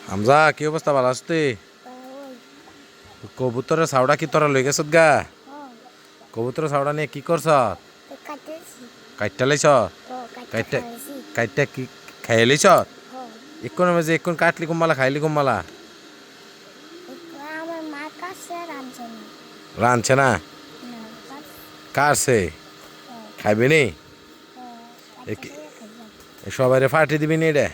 হামজা কি অবস্থা ভালো আছিস তুই? কবুতরের ছাউড়া কি তোরা লই গেছত গা? কবুতরের ছাউড়া নিয়ে কি করছ? কাইটটা লাইছ? কাইটটা কাইটটা কি খাই লাইছ? এক্ষণ মাঝে এক্ষণ কাটলি কুম্বালা খাইলি কুম্বালা রাঁধছে না কারছে খাইবি নি সবাই ফাটি দিবি নি রে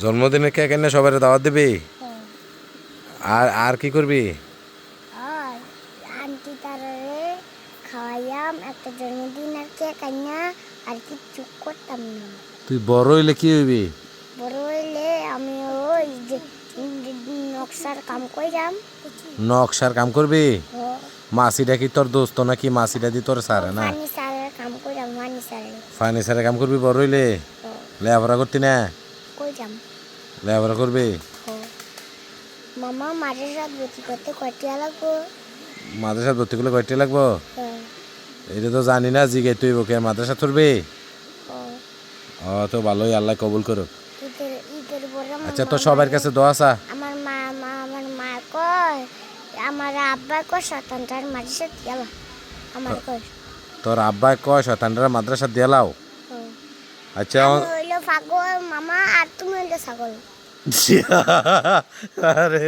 জন্মদিনে কেক এনে সবাই দাওয়াত দিবি আর আর কি করবি খাওয়াইয়াম একটা জন্মদিন আর কেক আইনা আর কিচ্ছু করতাম না। তুই বড় হইলে কি হইবি? বড় হইলে আমি ওই যে নকশার কাম কইরাম। নকশার কাম করবি? মাসিটা কি তোর দোস্ত নাকি মাসিটা দি তোর সারে না? ফার্নিচারের কাম কইরাম ফার্নিচারের। ফার্নিচারের কাম করবি বড় হইলে? লেখাপড়া করতি না? কইরাম। লেখাপড়া করবি? মামা মাদ্রাসাত ভর্তি করতে কয়টা লাগবো? মাদ্রাসাত ভর্তি করলে কয়টা লাগবো? এটা তো জানি না জিগে তুই ওকে মাদ্রাসা করবি? তো ভালোই আল্লাহ কবুল করুক। আচ্ছা তো সবার কাছে দোয়া চা। আমার মা কয় আমার আব্বা কয় শতানটার মাদ্রাসা গেল আমার কয় তোর আব্বা কয় শতানটার মাদ্রাসা দিলাও। আচ্ছা হইলো পাগল মামা আর তুমি হইলো ছাগল। আরে